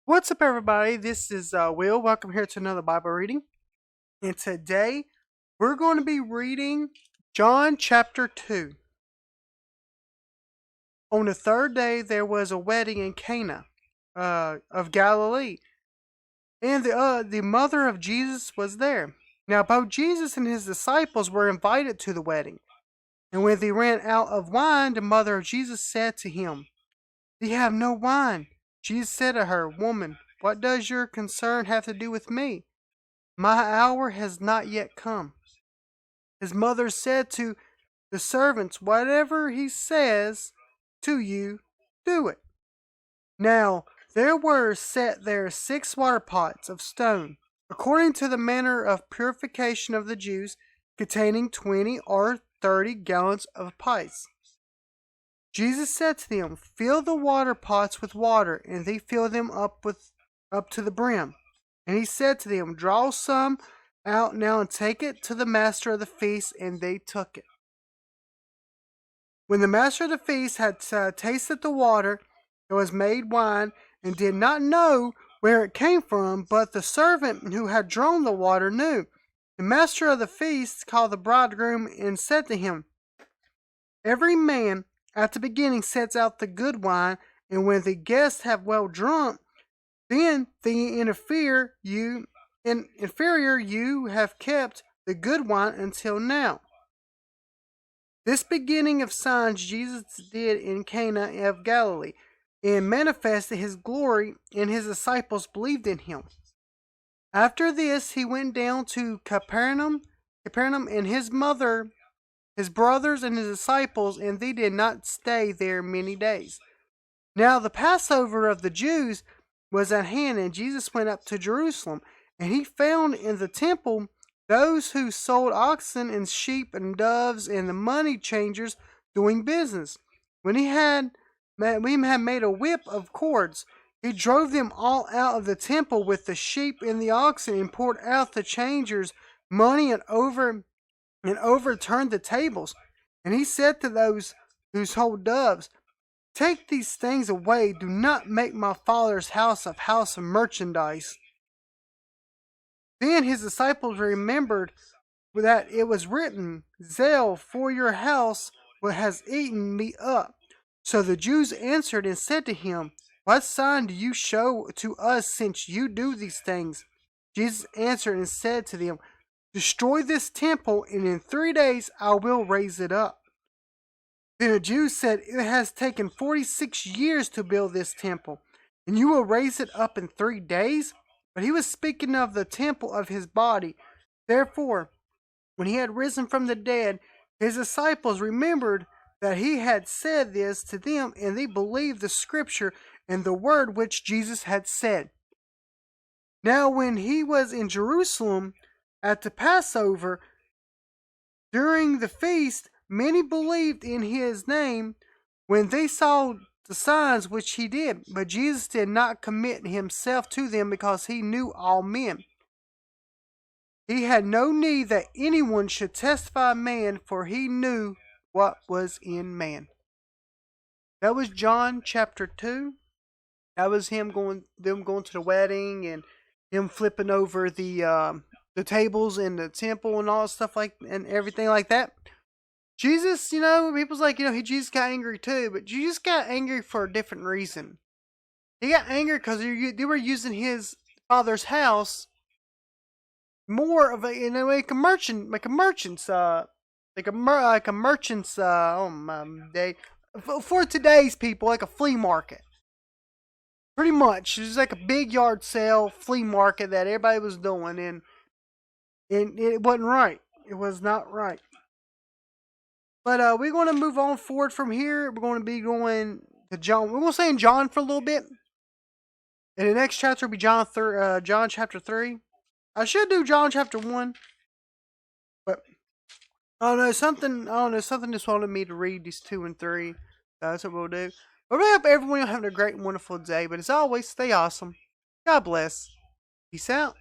What's up, everybody? This is Will. Welcome here to another Bible reading. And today we're going to be reading John chapter 2. On the third day, there was a wedding in Cana of Galilee, and the mother of Jesus was there. Now, both Jesus and his disciples were invited to the wedding. And when they ran out of wine, the mother of Jesus said to him, "They have no wine." Jesus said to her, "Woman, what does your concern have to do with me? My hour has not yet come." His mother said to the servants, "Whatever he says to you, do it." Now there were set there 6 water pots of stone, according to the manner of purification of the Jews, containing 20 or 30 gallons of pipes. Jesus said to them, "Fill the water pots with water," and they filled them up to the brim. And he said to them, "Draw some out now and take it to the master of the feast." And they took it. When the master of the feast had tasted the water, it was made wine, and did not know where it came from, but the servant who had drawn the water knew. The master of the feast called the bridegroom and said to him, "Every man at the beginning sets out the good wine, and when the guests have well drunk, then the inferior you have kept the good wine until now." This beginning of signs Jesus did in Cana of Galilee, and manifested his glory, and his disciples believed in him. After this, he went down to Capernaum, and his mother, his brothers, and his disciples, and they did not stay there many days. Now the Passover of the Jews was at hand, and Jesus went up to Jerusalem, and he found in the temple those who sold oxen and sheep and doves, and the money changers doing business. When he had made a whip of cords, he drove them all out of the temple with the sheep and the oxen, and poured out the changers' money, and overturned the tables. And he said to those who sold doves, "Take these things away. Do not make my Father's house a house of merchandise." Then his disciples remembered that it was written, "Zeal for your house has eaten me up." So the Jews answered and said to him, "What sign do you show to us since you do these things?" Jesus answered and said to them, "Destroy this temple, and in 3 days I will raise it up." Then the Jews said, "It has taken 46 years to build this temple, and you will raise it up in 3 days?" But he was speaking of the temple of his body. Therefore, when he had risen from the dead, his disciples remembered that he had said this to them, and they believed the scripture and the word which Jesus had said. Now when he was in Jerusalem at the Passover, during the feast, many believed in his name when they saw the signs which he did. But Jesus did not commit himself to them, because he knew all men. He had no need that anyone should testify man, for he knew what was in man. That was John chapter 2. That was them going to the wedding, and him flipping over the tables in the temple and all stuff and everything like that. Jesus, people's like, Jesus got angry too, but Jesus got angry for a different reason. He got angry because they were using his Father's house more of like a merchant's day for today's people, like a flea market. Pretty much, it was like a big yard sale flea market that everybody was doing, and it wasn't right. It was not right. But we're going to move on forward from here. We're going to be going to John. We're going to stay in John for a little bit. And the next chapter will be John chapter 3. I should do John chapter 1. But I don't know, something just wanted me to read these 2 and 3. That's what we'll do. But we hope everyone will have a great and wonderful day. But as always, stay awesome. God bless. Peace out.